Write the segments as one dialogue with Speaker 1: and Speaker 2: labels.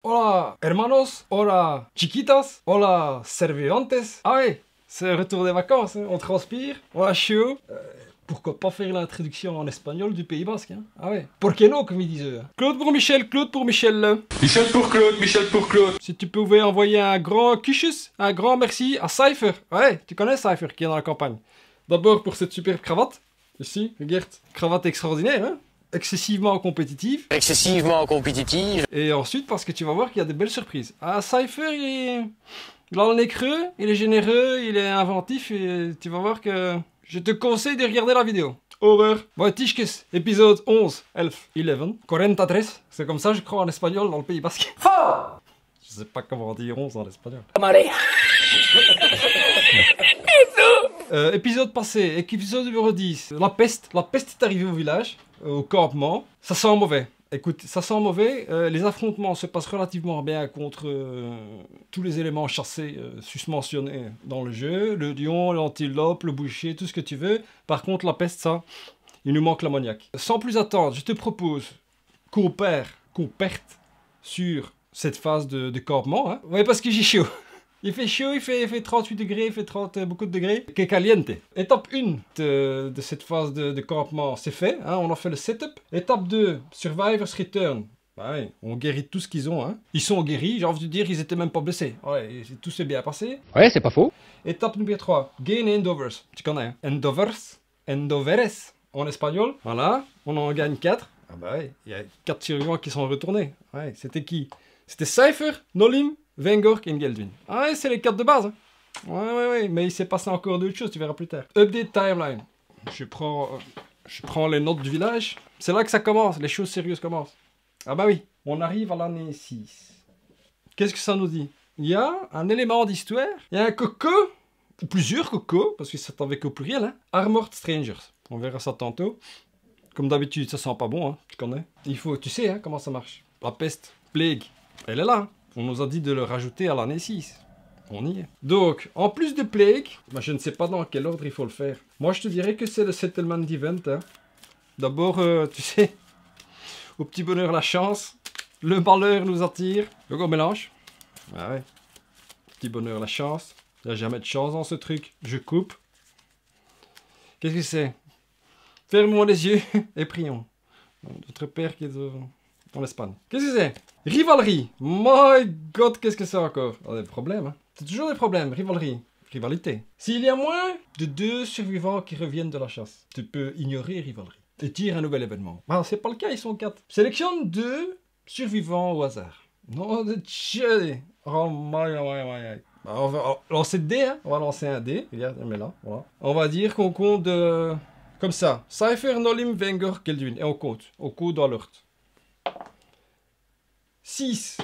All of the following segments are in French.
Speaker 1: Hola, hermanos. Hola, chiquitas. Hola, serviantes. Ah ouais, c'est le retour des vacances. Hein. On transpire, on a chaud. Pourquoi pas faire l'introduction en espagnol du Pays Basque hein. Ah ouais. Por qué no, comme ils disent eux. Claude pour Michel, Claude pour Michel.
Speaker 2: Michel pour Claude, Michel pour Claude.
Speaker 1: Si tu pouvais envoyer un grand kuchus, un grand merci à Cypher. Ouais, tu connais Cypher qui est dans la campagne. D'abord pour cette superbe cravate. Ici, regarde. Cravate extraordinaire, hein. Excessivement compétitive.
Speaker 3: Excessivement compétitive.
Speaker 1: Et ensuite parce que tu vas voir qu'il y a de belles surprises. Ah, Cypher, il a le nez creux, il est généreux, il est inventif et tu vas voir que je te conseille de regarder la vidéo. Over. Bon, Tischkes, épisode 11, 11, 43. C'est comme ça, je crois, en espagnol dans le Pays Basque.
Speaker 3: Fort.
Speaker 1: Je sais pas comment dire 11 en espagnol. Épisode passé, épisode numéro 10. La peste est arrivée au village, au campement. Ça sent mauvais. Écoute, ça sent mauvais. Les affrontements se passent relativement bien contre tous les éléments chassés susmentionnés dans le jeu. Le lion, l'antilope, le boucher, tout ce que tu veux. Par contre, la peste, ça, il nous manque l'ammoniac. Sans plus attendre, je te propose qu'on perte sur cette phase de campement. Hein. Ouais, parce que j'ai chaud. Il fait chaud, il fait 38 degrés, il fait 30 beaucoup de degrés. Que caliente. Étape 1 de cette phase de campement, c'est fait. Hein, on a fait le setup. Étape 2, Survivor's Return. Bah ouais, on guérit tout ce qu'ils ont. Hein. Ils sont guéris, j'ai envie de dire, ils étaient même pas blessés. Ouais, tout s'est bien passé.
Speaker 3: Ouais, c'est pas faux.
Speaker 1: Étape numéro 3, Gain Endovers. Tu connais, hein? Endoveres en espagnol. Voilà, on en gagne 4. Ah bah ouais, il y a 4 survivants qui sont retournés. Ouais, c'était qui? C'était Cypher, Nolim, Vengork et Ngeldwin. Ah ouais, c'est les 4 de base. Hein. Ouais, mais il s'est passé encore d'autres choses, tu verras plus tard. Update timeline. Je prends les notes du village. C'est là que ça commence, les choses sérieuses commencent. Ah bah oui, on arrive à l'année 6. Qu'est-ce que ça nous dit? Il y a un élément d'histoire, il y a un coco, ou plusieurs cocos, parce que c'est avec au pluriel, hein. Armored Strangers. On verra ça tantôt. Comme d'habitude, ça sent pas bon, hein, tu connais. Il faut, tu sais hein, comment ça marche. La peste, plague, elle est là. Hein. On nous a dit de le rajouter à l'année 6. On y est. Donc, en plus de plague, bah, je ne sais pas dans quel ordre il faut le faire. Moi, je te dirais que c'est le Settlement Event. Hein. D'abord, tu sais, au petit bonheur la chance, le malheur nous attire. Donc on mélange. Ah ouais. Petit bonheur la chance. Il n'y a jamais de chance dans ce truc. Je coupe. Qu'est-ce que c'est? Fermons les yeux et prions. Notre Père qui est en Espagne. Qu'est-ce que c'est? Rivalerie. My God, qu'est-ce que c'est encore? Oh, des problèmes, hein. C'est toujours des problèmes. Rivalerie. Rivalité. S'il y a moins de 2 survivants qui reviennent de la chasse, tu peux ignorer rivalerie et tire un nouvel événement. Ah, c'est pas le cas, ils sont 4. Sélectionne 2 survivants au hasard. Non, de Dieu. Oh my. Bah, on va lancer des dés, hein. On va lancer un dé. Regarde, on met là. Voilà. On va dire qu'on compte comme ça. Cypher, Nolim, Vengork, Ngeldwin. Et on compte. On compte dans l'ordre. 6.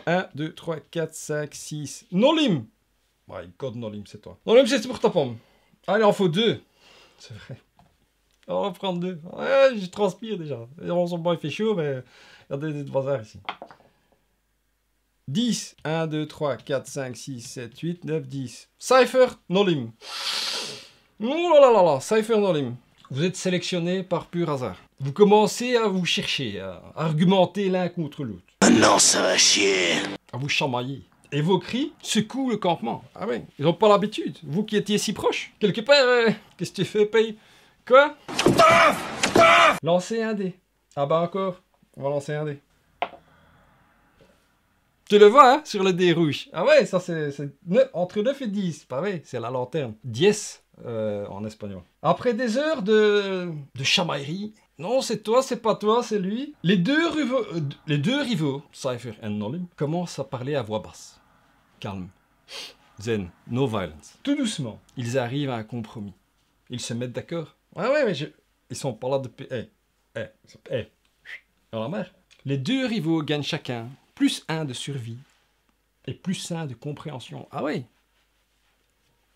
Speaker 1: 1, 2, 3, 4, 5, 6. Nolim! My God, Nolim, c'est toi. Nolim, c'est pour ta pomme. Allez, il en faut 2. C'est vrai. On va prendre 2. Ouais, je transpire déjà. On s'en bat, il fait chaud, mais regardez des bazar ici. 10. 1, 2, 3, 4, 5, 6, 7, 8, 9, 10. Cypher, Nolim. Oh là là, Cypher, Nolim. Vous êtes sélectionné par pur hasard. Vous commencez à vous chercher, à argumenter l'un contre l'autre.
Speaker 3: Non, ça va chier.
Speaker 1: À vous chamailler. Et vos cris secouent le campement. Ah oui, ils n'ont pas l'habitude. Vous qui étiez si proches. Quelque part, qu'est-ce que tu fais, paye? Quoi? Lancez un dé. Ah bah encore. On va lancer un dé. Tu le vois, hein, sur le dé rouge. Ah ouais, ça c'est entre 9 et 10. Pas vrai, c'est la lanterne. 10 en espagnol. Après des heures de chamaillerie, non, c'est toi, c'est pas toi, c'est lui. Les deux rivaux, Cypher et Nolim, commencent à parler à voix basse. Calme. Zen. No violence. Tout doucement, ils arrivent à un compromis. Ils se mettent d'accord. Ouais, mais ils sont pas là depuis... Dans la mer. Les deux rivaux gagnent chacun plus 1 de survie et plus 1 de compréhension. Ah oui.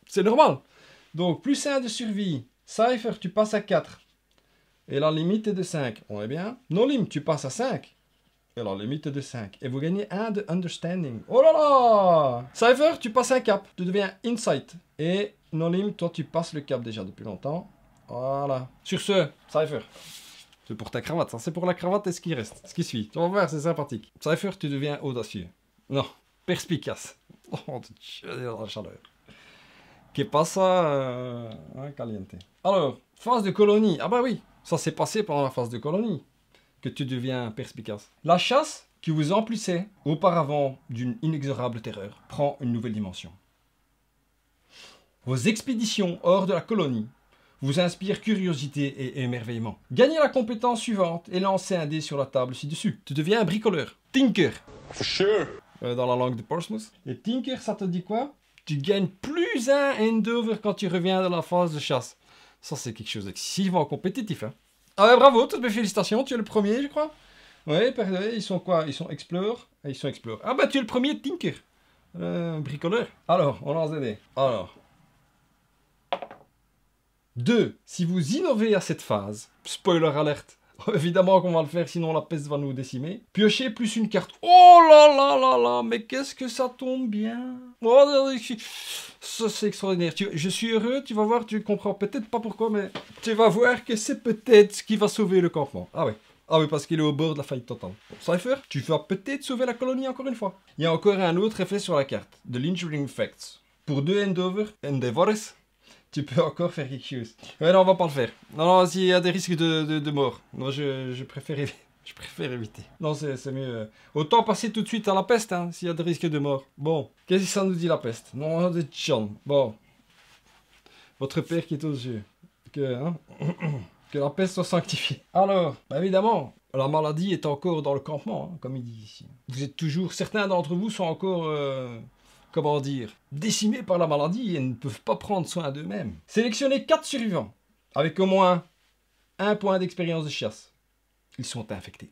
Speaker 1: C'est normal. Donc, plus 1 de survie. Cypher, tu passes à 4. Et la limite est de 5. On est bien? Nolim, tu passes à 5. Et la limite est de 5. Et vous gagnez 1 de understanding. Oh là là! Cypher, tu passes un cap. Tu deviens insight. Et Nolim, toi, tu passes le cap déjà depuis longtemps. Voilà. Sur ce, Cypher, C'est pour ta cravate, ça c'est pour la cravate et ce qui reste, ce qui suit. Tu vas voir, c'est sympathique. Cypher, tu deviens audacieux. Non, perspicace. Oh, tu dans la chaleur. Que pasa caliente. Alors, phase de colonie. Ah bah oui, ça s'est passé pendant la phase de colonie que tu deviens perspicace. La chasse qui vous emplissait auparavant d'une inexorable terreur prend une nouvelle dimension. Vos expéditions hors de la colonie vous inspirent curiosité et émerveillement. Gagnez la compétence suivante et lancez un dé sur la table ci-dessus. Tu deviens un bricoleur. Tinker.
Speaker 2: For sure.
Speaker 1: Dans la langue de Portsmouth. Et Tinker, ça te dit quoi? Tu gagnes plus un handover quand tu reviens de la phase de chasse. Ça, c'est quelque chose d'excessivement compétitif. Hein. Ah ouais, bravo, toutes mes félicitations. Tu es le premier, je crois. Ouais, ils sont quoi? Ils sont explore. Ils sont explore. Ah bah, tu es le premier Tinker. Bricoleur. Alors, on lance des dés. Alors. 2. Si vous innovez à cette phase, spoiler alerte, évidemment qu'on va le faire, sinon la peste va nous décimer. Piochez plus une carte. Oh là là là là, mais qu'est-ce que ça tombe bien. Oh, ça c'est extraordinaire. Je suis heureux, tu vas voir, tu comprends peut-être pas pourquoi, mais tu vas voir que c'est peut-être ce qui va sauver le campement. Ah ouais. Ah oui, parce qu'il est au bord de la faillite totale. Cypher, tu vas peut-être sauver la colonie encore une fois. Il y a encore un autre effet sur la carte, de Lingering Facts. Pour 2 Endeavors, tu peux encore faire quelque chose. Ouais, non, on va pas le faire. Non, non, s'il y a des risques de mort. Non, je préfère éviter. Non, c'est mieux. Autant passer tout de suite à la peste, hein, s'il y a des risques de mort. Bon, qu'est-ce que ça nous dit la peste? Non, de John. Bon. Votre père qui est aux yeux. Que la peste soit sanctifiée. Alors, bah évidemment, la maladie est encore dans le campement, hein, comme il dit ici. Vous êtes toujours... Certains d'entre vous sont encore... comment dire, décimés par la maladie et ne peuvent pas prendre soin d'eux-mêmes. Sélectionnez 4 survivants, avec au moins 1 point d'expérience de chasse. Ils sont infectés.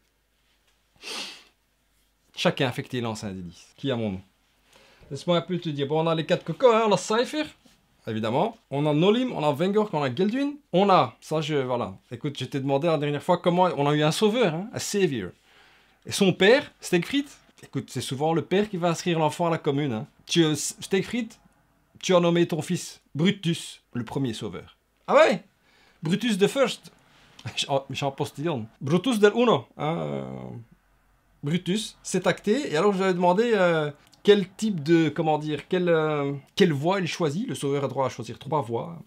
Speaker 1: Chacun infecté lance un des 10. Qui a mon nom? Laisse-moi un peu te dire. Bon, on a les 4 cocos, hein, on a Cypher, évidemment. On a Nolim, on a Vengork, on a Geldwin. On a, voilà. Écoute, je t'ai demandé la dernière fois comment, on a eu un sauveur, hein, un savior. Et son père, Stegfried. Écoute, c'est souvent le père qui va inscrire l'enfant à la commune, hein. Stegfried, tu as nommé ton fils Brutus, le premier sauveur. Ah ouais, Brutus the First. J'en postillonne. Brutus del Uno. Hein, Brutus, c'est acté. Et alors je lui ai demandé quel type de, comment dire, quelle voie il choisit. Le sauveur a droit à choisir 3 voies.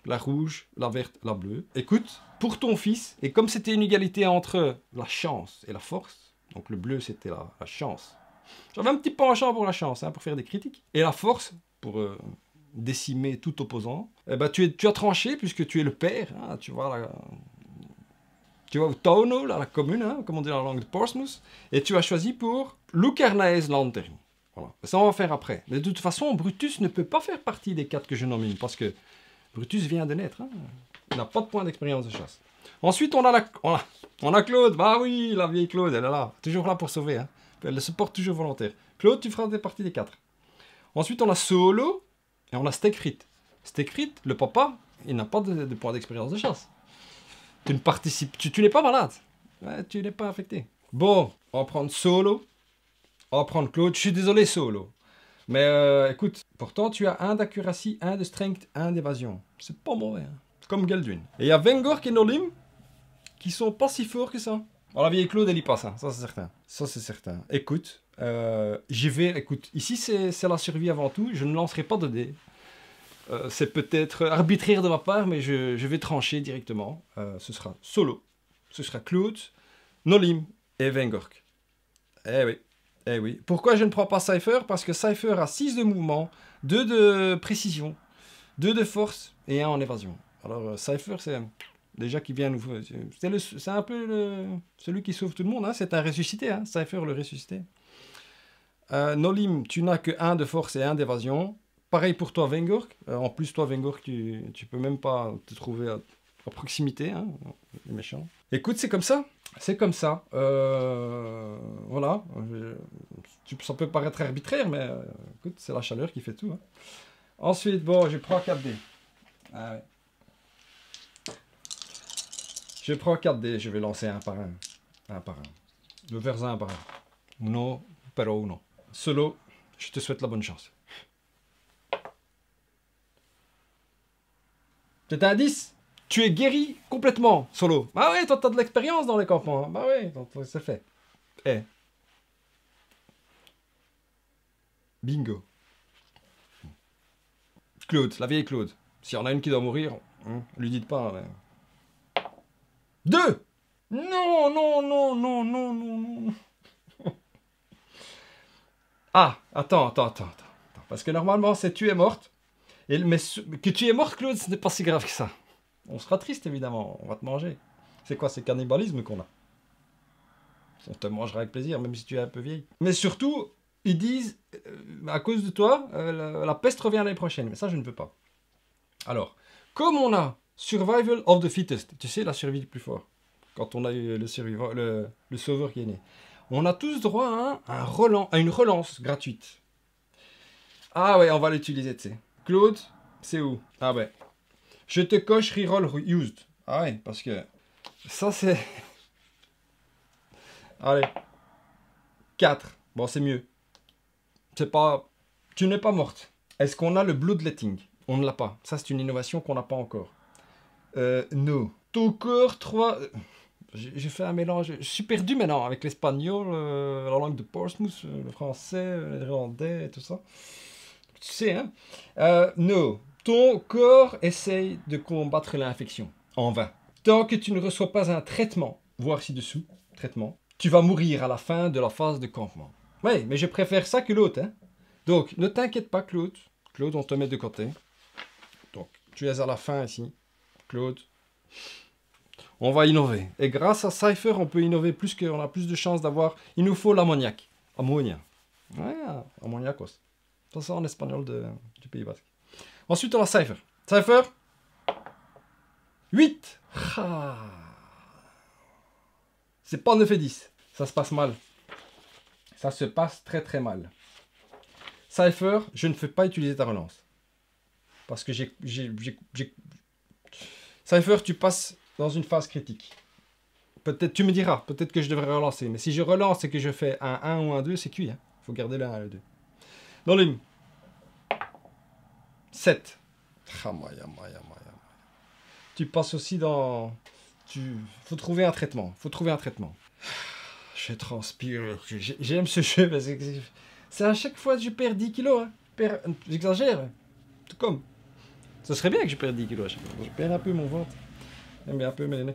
Speaker 1: La rouge, la verte, la bleue. Écoute, pour ton fils, et comme c'était une égalité entre la chance et la force, donc le bleu c'était la chance. J'avais un petit penchant pour la chance, hein, pour faire des critiques. Et la force, pour décimer tout opposant. Eh ben, tu as tranché, puisque tu es le père. Hein, tu vois au Tauno, la commune, hein, comme on dit dans la langue de Portsmouth. Et tu as choisi pour Lucarnaes Lantern. Voilà. Ça, on va faire après. Mais de toute façon, Brutus ne peut pas faire partie des 4 que je nomine, parce que Brutus vient de naître. Hein. Il n'a pas de point d'expérience de chasse. Ensuite, on a Claude. Bah oui, la vieille Claude, elle est là. Toujours là pour sauver. Hein. Elle se porte toujours volontaire. Claude, tu feras partie des 4. Ensuite, on a Solo et on a Stegfried. Stegfried, le papa, il n'a pas de point d'expérience de chasse. Tu ne participes... Tu n'es pas malade. Ouais, tu n'es pas affecté. Bon, on va prendre Solo. On va prendre Claude. Je suis désolé, Solo. Mais écoute, pourtant, tu as 1 d'accuracy, 1 de strength, 1 d'évasion. C'est pas mauvais. Hein. Comme Geldwin. Et il y a Vengork et Nolim qui sont pas si forts que ça. Alors, la vieille Claude, elle y passe, hein. Ça c'est certain. Ça c'est certain. Écoute, écoute, ici c'est la survie avant tout, je ne lancerai pas de dés. C'est peut-être arbitraire de ma part, mais je vais trancher directement. Ce sera Solo, ce sera Claude, Nolim et Vengork. Eh oui. Pourquoi je ne prends pas Cypher? Parce que Cypher a 6 de mouvement, 2 de précision, 2 de force et 1 en évasion. Alors Cypher c'est... Déjà qui vient nous... C'est un peu celui qui sauve tout le monde, hein. C'est un ressuscité, hein. Cypher le ressuscité. Nolim, tu n'as que 1 de force et 1 d'évasion. Pareil pour toi, Vengork. En plus, toi, Vengork, tu peux même pas te trouver à proximité, hein. Les méchants. Écoute, c'est comme ça. C'est comme ça. Voilà. Ça peut paraître arbitraire, mais écoute, c'est la chaleur qui fait tout. Hein. Ensuite, bon, je prends 4D. Ah ouais. Je prends 4 dés, je vais lancer un par un. Un par un. Je vais faire ça un par un. Uno, pero uno. Solo, je te souhaite la bonne chance. C'est un 10. Tu es guéri complètement, Solo. Bah ouais, toi, t'as de l'expérience dans les campements. Hein. Bah ouais, c'est fait. Eh. Bingo. Claude, la vieille Claude. S'il y en a une qui doit mourir, lui dites pas. Mais... 2. Non, non, non, non, non, non, non. Ah, attends. Parce que normalement, c'est tu es morte. Mais que tu es morte, Claude, ce n'est pas si grave que ça. On sera triste, évidemment. On va te manger. C'est quoi, c'est cannibalisme qu'on a. On te mangera avec plaisir, même si tu es un peu vieille. Mais surtout, ils disent, à cause de toi, la peste revient l'année prochaine. Mais ça, je ne veux pas. Alors, comme on a survival of the fittest, tu sais, la survie du plus fort, quand on a eu le sauveur qui est né, on a tous droit à une relance gratuite. Ah ouais, on va l'utiliser, tu sais. Claude, c'est où? Ah ouais. Je te coche reroll used. Ah ouais, parce que ça c'est... Allez. 4. Bon, c'est mieux. C'est pas... Tu n'es pas morte. Est-ce qu'on a le bloodletting? On ne l'a pas. Ça, c'est une innovation qu'on n'a pas encore. No. Ton corps 3... J'ai fait un mélange. Je suis perdu maintenant avec l'espagnol, la langue de Portsmouth, le français, l'irlandais et tout ça. Tu sais, hein? No. Ton corps essaye de combattre l'infection. En vain. Tant que tu ne reçois pas un traitement, voire ci-dessous, traitement, tu vas mourir à la fin de la phase de campement. Oui, mais je préfère ça que l'autre, hein? Donc, ne t'inquiète pas, Claude. Claude, on te met de côté. Donc, tu es à la fin ici. Claude. On va innover. Et grâce à Cypher, on peut innover plus qu'on a plus de chances d'avoir... Il nous faut l'ammoniac. Ammonia. Ouais, ammoniacos. C'est ça en espagnol du Pays Basque. Ensuite, on a Cypher. Cypher. 8. Ah. C'est pas 9 et 10. Ça se passe mal. Ça se passe très très mal. Cypher, je ne fais pas utiliser ta relance. Parce que Cypher, tu passes dans une phase critique. Peut-être, tu me diras, peut-être que je devrais relancer. Mais si je relance et que je fais un 1 ou un 2, c'est cuit. Il faut garder le 1 et le 2. Dans l'hymne. 7. Tu passes aussi dans... Faut trouver un traitement. Je transpire. J'aime ce jeu parce que c'est à chaque fois que je perds 10 kilos. Hein. J'exagère. Tout comme. Ce serait bien que je perde 10 kilos à chaque fois. Je perds un peu mon ventre. Mais un peu mes nez.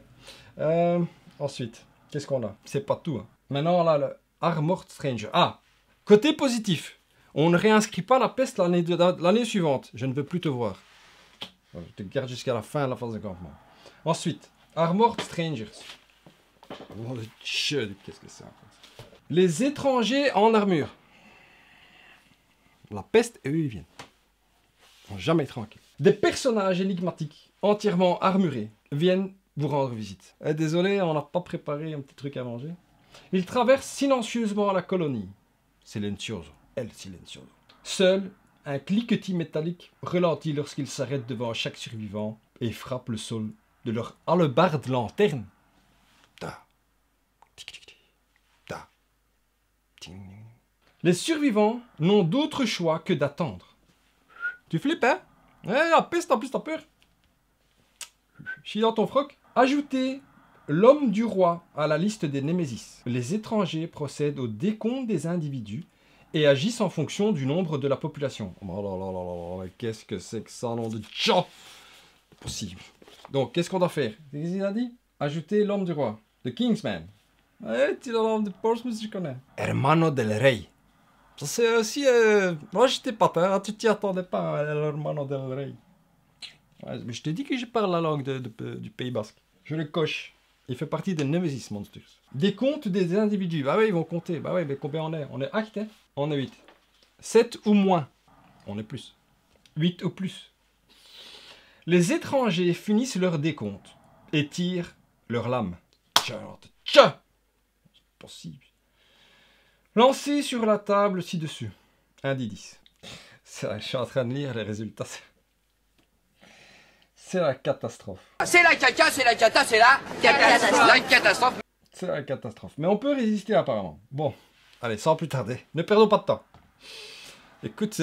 Speaker 1: Ensuite, qu'est-ce qu'on a? C'est pas tout. Hein. Maintenant, là, le Armored Stranger. Ah! Côté positif. On ne réinscrit pas la peste l'année suivante. Je ne veux plus te voir. Je te garde jusqu'à la fin de la phase de campement. Ensuite, Armored Strangers. Oh le Dieu, qu'est-ce que c'est? Les étrangers en armure. La peste, et eux, ils viennent. Ils sont jamais tranquilles. Des personnages énigmatiques, entièrement armurés, viennent vous rendre visite. Désolé, on n'a pas préparé un petit truc à manger. Ils traversent silencieusement la colonie. Silencioso. El silencioso. Seul, un cliquetis métallique relentit lorsqu'ils s'arrêtent devant chaque survivant et frappent le sol de leur hallebarde lanterne. Da. Tic, tic, tic. Da. Ting. Les survivants n'ont d'autre choix que d'attendre. Tu flippes, hein? Ouais, la peste, en plus t'as peur. Chie dans ton froc. Ajoutez l'homme du roi à la liste des Némésis. Les étrangers procèdent au décompte des individus et agissent en fonction du nombre de la population. Oh là là là, qu'est-ce que c'est que ça, nom de Dieu? Possible. Donc, qu'est-ce qu'on doit faire? Qu'est-ce qu'il a dit? Ajouter l'homme du roi. The Kingsman. Ouais, tu l'homme de Portsmouth, je connais. Hermano del Rey. Ça, c'est aussi... Moi, j'étais pas peur. Tu t'y attendais pas, Hermano del Rey. Ouais, mais je t'ai dit que je parle la langue du Pays Basque. Je le coche. Il fait partie des Nemesis Monsters. Des comptes des individus. Bah oui, ils vont compter. Bah oui, mais combien on est? On est 8, hein? On est 8. 7 ou moins. On est plus. 8 ou plus. Les étrangers finissent leur décompte et tirent leur lame. C'est possible. Lancez sur la table ci-dessus. 1 des 10. Je suis en train de lire les résultats. C'est la catastrophe.
Speaker 3: C'est la caca, c'est la cata, c'est la catastrophe. La catastrophe.
Speaker 1: C'est la catastrophe. Mais on peut résister apparemment. Bon, allez, sans plus tarder. Ne perdons pas de temps. Écoute,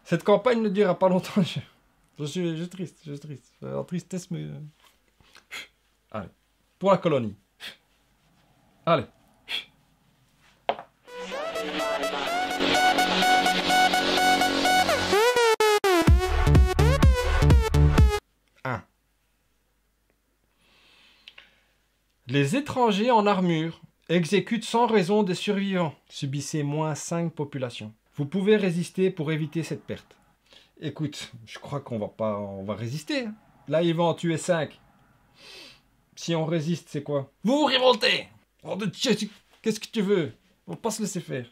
Speaker 1: cette campagne ne durera pas longtemps. Je suis triste, je suis triste. En tristesse, mais... Allez, pour la colonie. Allez. Les étrangers en armure exécutent sans raison des survivants. Subissez moins 5 populations. Vous pouvez résister pour éviter cette perte. Écoute, je crois qu'on va résister. Là, ils vont en tuer 5. Si on résiste, c'est quoi? Vous vous révoltez! Oh de Dieu, qu'est-ce que tu veux? On va pas se laisser faire.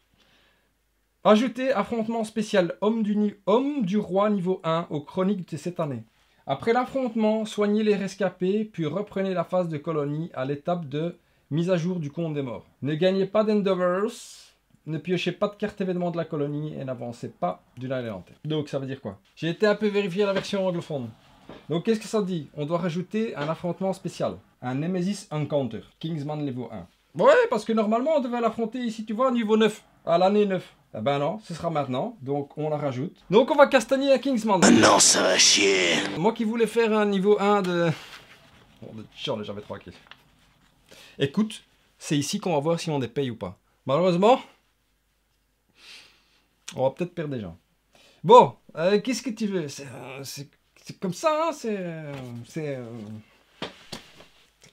Speaker 1: Ajoutez affrontement spécial homme du roi niveau 1 aux chroniques de cette année. Après l'affrontement, soignez les rescapés, puis reprenez la phase de colonie à l'étape de mise à jour du compte des morts. Ne gagnez pas d'Endeavors, ne piochez pas de carte événement de la colonie et n'avancez pas d'une année entière. Donc ça veut dire quoi? J'ai été un peu vérifier la version anglophone. Donc qu'est-ce que ça dit? On doit rajouter un affrontement spécial. Un Nemesis Encounter, Kingsman niveau 1. Ouais, parce que normalement on devait l'affronter ici, tu vois, niveau 9, à l'année 9. Eh ben non, ce sera maintenant, donc on la rajoute. Donc on va castagner un Kingsman.
Speaker 4: Non, ça va chier.
Speaker 1: Moi qui voulais faire un niveau 1 de... Bon, de Charles, j'avais 3 kills. Écoute, c'est ici qu'on va voir si on est paye ou pas. Malheureusement, on va peut-être perdre des gens. Bon, qu'est-ce que tu veux? C'est comme ça, hein, c'est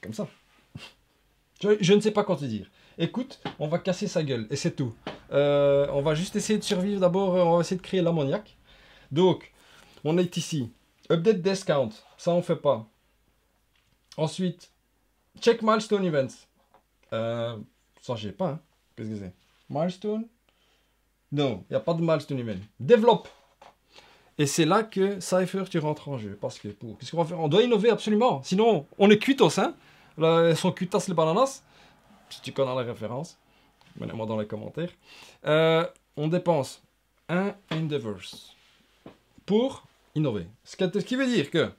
Speaker 1: comme ça. Je ne sais pas quoi te dire. Écoute, on va casser sa gueule, et c'est tout. On va juste essayer de survivre d'abord, on va essayer de créer l'ammoniac. Donc, on est ici. Update death count, ça on fait pas. Ensuite, check milestone events. Ça j'ai pas, hein. Qu'est-ce que c'est? Milestone? Non, il n'y a pas de milestone event. Développe. Et c'est là que Cypher tu rentres en jeu. Parce que, qu'est-ce qu'on va faire? On doit innover absolument. Sinon, on est cuitos, hein. Là, son cuitas les bananas. Si tu connais la référence, mets-moi dans les commentaires. On dépense un Endeavors pour innover. Ce qui veut dire que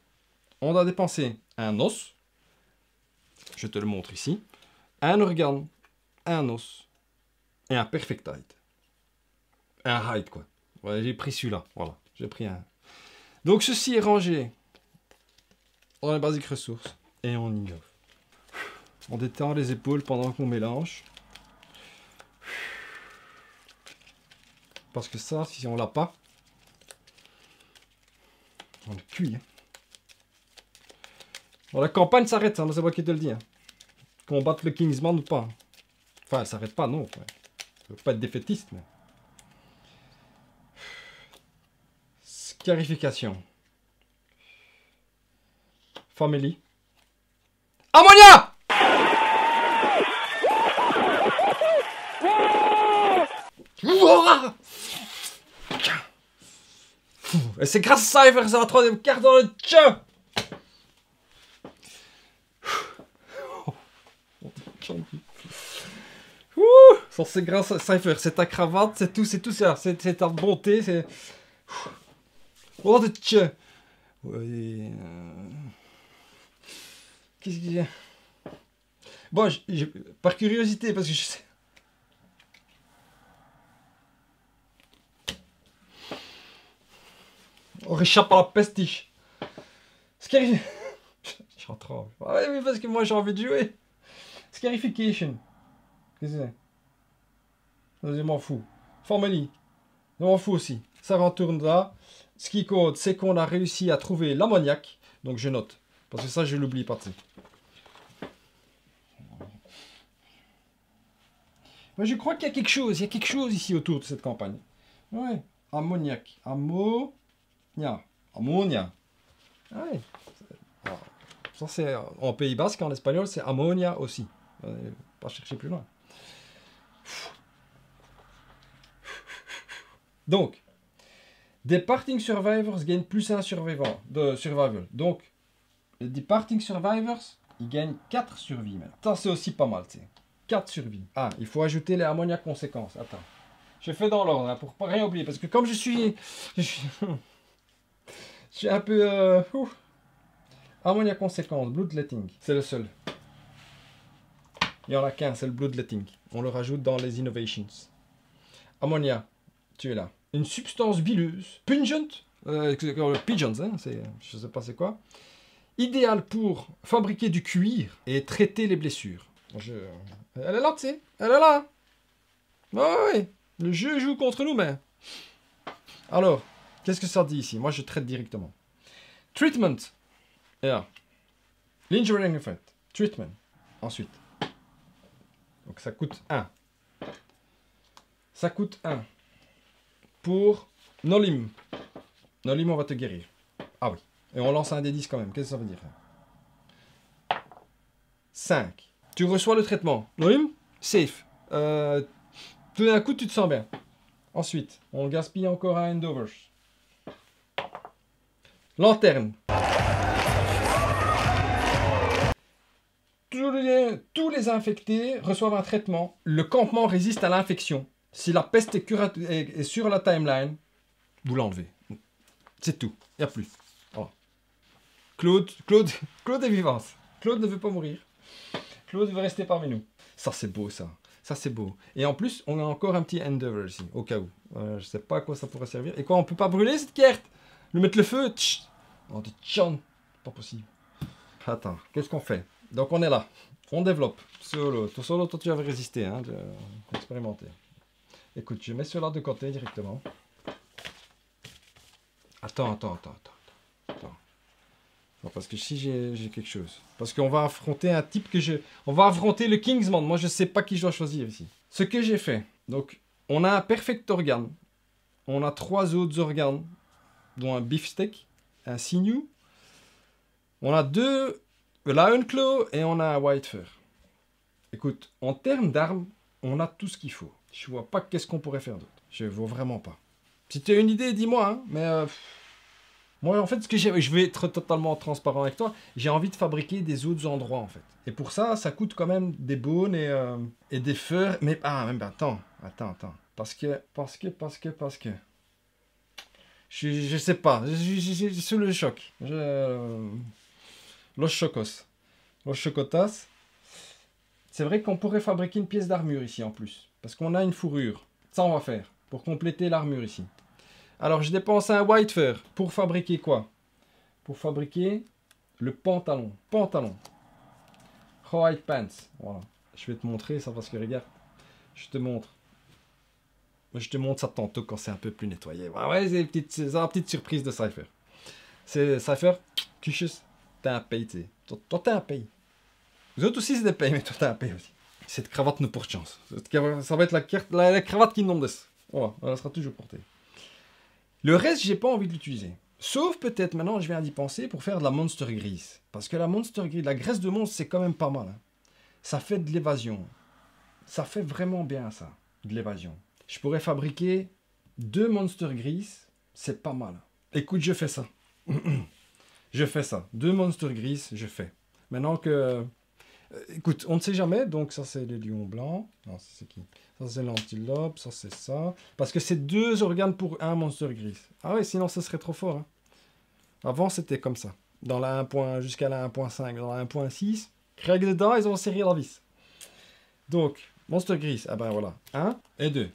Speaker 1: on doit dépenser un os. Je te le montre ici. Un organe, un os et un perfect hide. Un hide, quoi. Ouais, j'ai pris celui-là. Voilà, j'ai pris un. Donc, ceci est rangé dans les basiques ressources et on innove. On détend les épaules pendant qu'on mélange. Parce que ça, si on l'a pas, on est cuit. Hein. Bon, la campagne s'arrête, hein, c'est moi qui te le dis. Hein. Qu'on batte le Kingsman ou pas. Enfin, elle s'arrête pas, non. Ouais. Je veux pas être défaitiste, mais... Scarification. Family. Ammonia! Et c'est grâce à Cypher, c'est la troisième carte dans le tien. Ça c'est grâce à Cypher, c'est ta cravate, c'est tout ça, c'est ta bonté, c'est... Oh de tien. Ouais, qu'est-ce qu'il y a? Bon, par curiosité, parce que je sais... On réchappe à la pestiche. Ce qui arrive... J'en tremble. Ouais, mais parce que moi j'ai envie de jouer. Scarification. Qu'est-ce que c'est? Je m'en fous. Family. Je m'en fous aussi. Ça retourne là. Ce qui compte, c'est qu'on a réussi à trouver l'ammoniac. Donc je note. Parce que ça, je l'oublie pas. Mais je crois qu'il y a quelque chose. Il y a quelque chose ici autour de cette campagne. Ouais. Ammoniac. Ammonia. Ouais. Ça c'est en Pays Basque, en espagnol, c'est ammonia aussi. Pas chercher plus loin. Donc, Departing Survivors gagnent plus 1 de survival. Donc, les Departing Survivors, ils gagnent 4 survies maintenant. Ça, c'est aussi pas mal, tu sais. 4 survies. Ah, il faut ajouter les ammonia conséquences. Attends. Je fais dans l'ordre, hein, pour pas rien oublier. Parce que comme je suis un peu... Ammonia conséquence, bloodletting. C'est le seul. Il y en a qu'un, c'est le bloodletting. On le rajoute dans les innovations. Ammonia, tu es là. Une substance bileuse, pungent, Pigeons, hein, je sais pas c'est quoi. Idéal pour fabriquer du cuir et traiter les blessures. Elle est là, tu sais. Elle est là. Ouais. Le jeu joue contre nous, mais... Alors, qu'est-ce que ça dit ici? Moi, je traite directement. Treatment. Yeah. L'injuring effect. Treatment. Ensuite. Donc, ça coûte 1. Ça coûte 1. Pour Nolim. Nolim, on va te guérir. Ah oui. Et on lance un des 10 quand même. Qu'est-ce que ça veut dire? 5. Tu reçois le traitement. Nolim, safe. Tout d'un coup, tu te sens bien. Ensuite, on gaspille encore un Endovers. Lanterne. Tous les infectés reçoivent un traitement. Le campement résiste à l'infection. Si la peste est sur la timeline, vous l'enlevez. C'est tout. Il n'y a plus. Voilà. Claude est vivant. Claude ne veut pas mourir. Claude veut rester parmi nous. Ça, c'est beau, ça. Ça, c'est beau. Et en plus, on a encore un petit Endeavor ici, au cas où. Je sais pas à quoi ça pourrait servir. Et quoi, on peut pas brûler cette carte? Lui mettre le feu? Oh, de tchon. Pas possible. Attends, qu'est-ce qu'on fait? Donc, on est là. On développe. Solo. Solo, toi, tu avais résisté, hein, expérimenter. Écoute, je mets cela de côté directement. Attends. Non, parce que si j'ai quelque chose. Parce qu'on va affronter un type que je... On va affronter le Kingsman. Moi, je sais pas qui je dois choisir ici. Ce que j'ai fait. Donc, on a un perfect organe. On a 3 autres organes. Dont un beefsteak. Un sinew. On a 2 lion claw. Et on a un white fur. Écoute, en termes d'armes, on a tout ce qu'il faut. Je vois pas qu'est-ce qu'on pourrait faire d'autre. Je vois vraiment pas. Si tu as une idée, dis-moi. Hein, mais... moi, en fait, je vais être totalement transparent avec toi. J'ai envie de fabriquer des autres endroits, en fait. Et pour ça, ça coûte quand même des bones et des furs. Mais, attends. Parce que... Je sais pas. Je suis sous le choc. Los chocos. Los chocotas. C'est vrai qu'on pourrait fabriquer une pièce d'armure ici, en plus. Parce qu'on a une fourrure. Ça, on va faire. Pour compléter l'armure ici. Alors, je dépense un white fur pour fabriquer quoi? Pour fabriquer le pantalon. White pants. Voilà. Je vais te montrer ça parce que regarde. Je te montre. Je te montre ça tantôt quand c'est un peu plus nettoyé. Ouais, c'est une petite surprise de Cypher. C'est Cypher. Cuchus. T'as un paye, tu sais. Toi, t'as un paye. Vous autres aussi, c'est des payes, mais toi, t'as un paye aussi. Cette cravate ne porte chance. Ça va être la cravate qui n'en laisse. Voilà, elle sera toujours portée. Le reste, j'ai pas envie de l'utiliser. Sauf peut-être maintenant, je viens d'y penser pour faire de la Monster Grease. Parce que la Monster Grease, la graisse de monstre, c'est quand même pas mal. Hein. Ça fait de l'évasion. Ça fait vraiment bien ça, de l'évasion. Je pourrais fabriquer 2 Monster Grease, c'est pas mal. Écoute, je fais ça. Je fais ça. 2 Monster Grease, je fais. Maintenant que... écoute, on ne sait jamais, donc ça c'est les lions blancs. Non, c'est qui? Ça c'est l'antilope, ça c'est ça. Parce que c'est 2 organes pour un Monster Grease. Ah ouais, sinon ça serait trop fort. Hein. Avant c'était comme ça. Dans la 1. Jusqu'à la 1.5, dans la 1.6, craque dedans, ils ont serré la vis. Donc, Monster Grease, ah ben voilà. 1 et 2.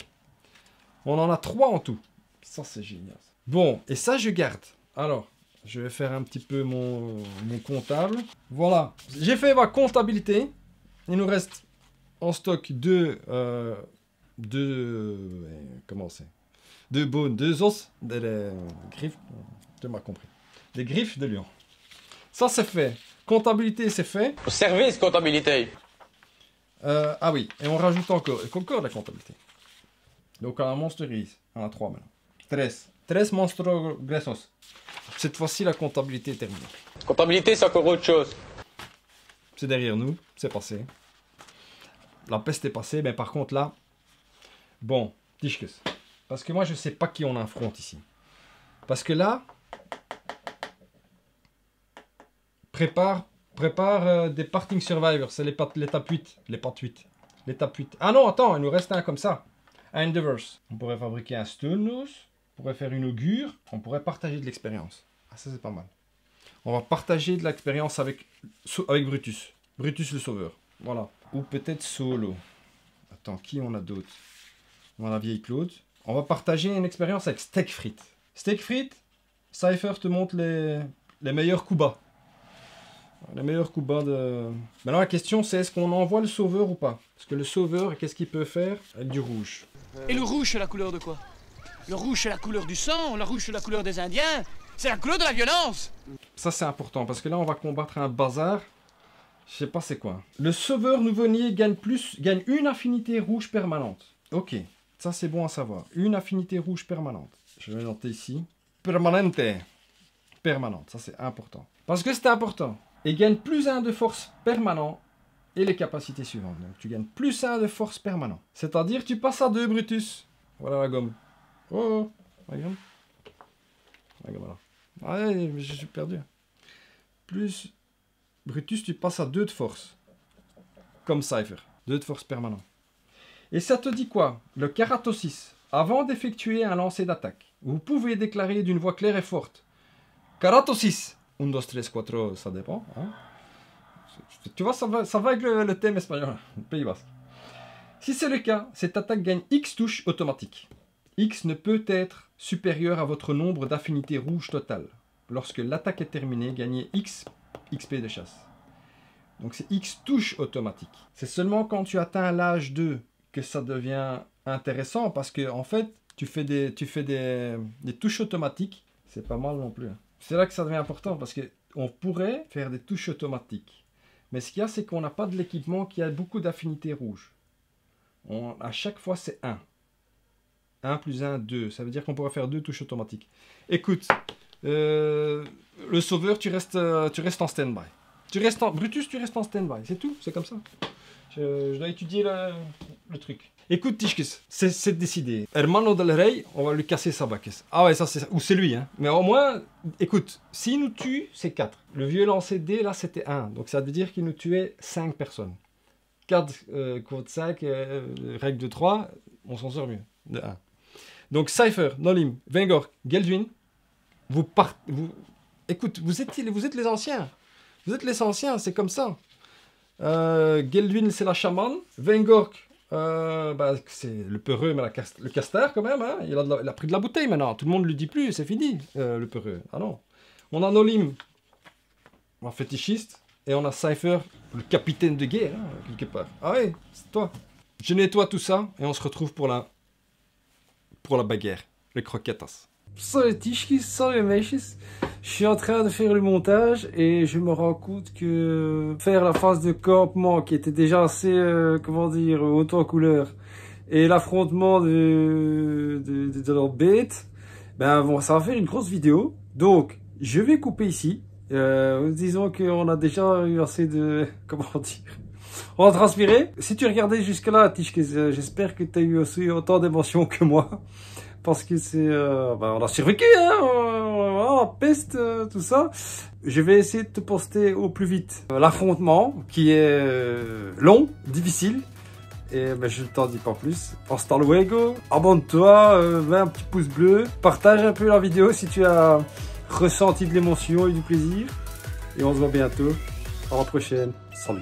Speaker 1: On en a 3 en tout. Ça c'est génial. Bon, et ça je garde. Alors, je vais faire un petit peu mon comptable. Voilà, j'ai fait ma comptabilité. Il nous reste en stock 2 comment c'est? 2 bones, 2 os, des griffes. Tu m'as compris. Des griffes de lion. Ça c'est fait. Comptabilité c'est fait.
Speaker 2: Service comptabilité.
Speaker 1: Ah oui, et on rajoute encore de la comptabilité. Donc on a Monster Grease. On a 3 maintenant. 13 Monster Greasos. Cette fois-ci, la comptabilité est terminée.
Speaker 2: Comptabilité, c'est encore autre chose.
Speaker 1: C'est derrière nous, c'est passé. La peste est passée, mais par contre là... Bon, tischkes. Parce que moi, je sais pas qui on affronte ici. Parce que là... Prépare des Parting Survivors, c'est l'étape 8. L'étape 8. Ah non, attends, il nous reste un comme ça. Un Endeavors. On pourrait fabriquer un Stone Nose. On pourrait faire une augure, on pourrait partager de l'expérience. Ah, ça c'est pas mal. On va partager de l'expérience avec Brutus. Brutus le sauveur. Voilà. Ou peut-être Solo. Attends, qui on a d'autres? On a la vieille Claude. On va partager une expérience avec Steak Frites. Steak Frites, Cypher te montre les meilleurs coups bas. Les meilleurs coups bas de... Maintenant la question c'est est-ce qu'on envoie le sauveur ou pas? Parce que le sauveur, qu'est-ce qu'il peut faire avec du rouge?
Speaker 4: Et le rouge, c'est la couleur de quoi? Le rouge, c'est la couleur du sang, le rouge, c'est la couleur des Indiens, c'est la couleur de la violence.
Speaker 1: Ça c'est important, parce que là on va combattre un bazar. Je sais pas c'est quoi. Le sauveur nouveau-né gagne une affinité rouge permanente. Ok, ça c'est bon à savoir. Une affinité rouge permanente. Je vais noter ici. Permanente. Permanente, ça c'est important. Parce que c'est important. Et gagne +1 de force permanent et les capacités suivantes. Donc tu gagnes +1 de force permanent. C'est-à-dire tu passes à 2 Brutus. Voilà la gomme. Oh, la gomme. La gomme alors. Ouais, je suis perdu. Plus Brutus, tu passes à 2 de force. Comme Cypher. 2 de force permanent. Et ça te dit quoi? Le Keratosis. Avant d'effectuer un lancer d'attaque, vous pouvez déclarer d'une voix claire et forte. Keratosis. 1, 2, 3, 4, ça dépend. Hein? Tu vois, ça va avec le thème espagnol. Pays Basque. Si c'est le cas, cette attaque gagne X touches automatiques. X ne peut être supérieur à votre nombre d'affinités rouges total. Lorsque l'attaque est terminée, gagnez X XP de chasse. Donc c'est X touches automatiques. C'est seulement quand tu atteins l'âge 2 que ça devient intéressant parce que en fait, tu fais des touches automatiques. C'est pas mal non plus. Hein. C'est là que ça devient important parce qu'on pourrait faire des touches automatiques. Mais ce qu'il y a, c'est qu'on n'a pas de l'équipement qui a beaucoup d'affinités rouges. À chaque fois, c'est 1. 1 plus 1, 2. Ça veut dire qu'on pourrait faire 2 touches automatiques. Écoute, le sauveur, tu restes en stand-by. Brutus, tu restes en stand-by. C'est tout, c'est comme ça. Je dois étudier le truc. Écoute, Tishkis, c'est décidé. Hermano del Rey, on va lui casser sa baquette. Ah ouais, ça c'est ça. Ou c'est lui, hein. Mais au moins, écoute, s'il nous tue, c'est 4. Le vieux lancer de dés, là, c'était 1. Donc ça veut dire qu'il nous tuait 5 personnes. 4 contre 5, règle de 3, on s'en sort mieux. De 1. Donc Cypher, Nolim, Vengor, Geldwin, écoute, vous êtes les anciens. Vous êtes les anciens, c'est comme ça. Geldwin, c'est la chamane. Vengork, c'est le peureux, mais le castar quand même. Hein. Il a pris de la bouteille maintenant. Tout le monde ne le dit plus, c'est fini, le peureux. Ah non. On a Nolim, un fétichiste. Et on a Cypher, le capitaine de guerre, hein, quelque part. Ah ouais, c'est toi. Je nettoie tout ça et on se retrouve pour la bagarre, les croquetas.
Speaker 5: Salut Tishkis, salut meisjes. Je suis en train de faire le montage et je me rends compte que faire la phase de campement qui était déjà assez, haute en couleur et l'affrontement de leur bête, ça va faire une grosse vidéo. Donc, je vais couper ici. Disons qu'on a déjà eu assez de... On va transpirer. Si tu regardais jusque là, Tishkis, j'espère que tu as eu aussi autant d'émotions que moi. Parce que c'est... on a survécu, hein, la peste, tout ça. Je vais essayer de te poster au plus vite l'affrontement, qui est long, difficile. Et je ne t'en dis pas plus. Hasta luego. Abonne-toi, mets un petit pouce bleu. Partage un peu la vidéo si tu as ressenti de l'émotion et du plaisir. Et on se voit bientôt. À la prochaine. Salut.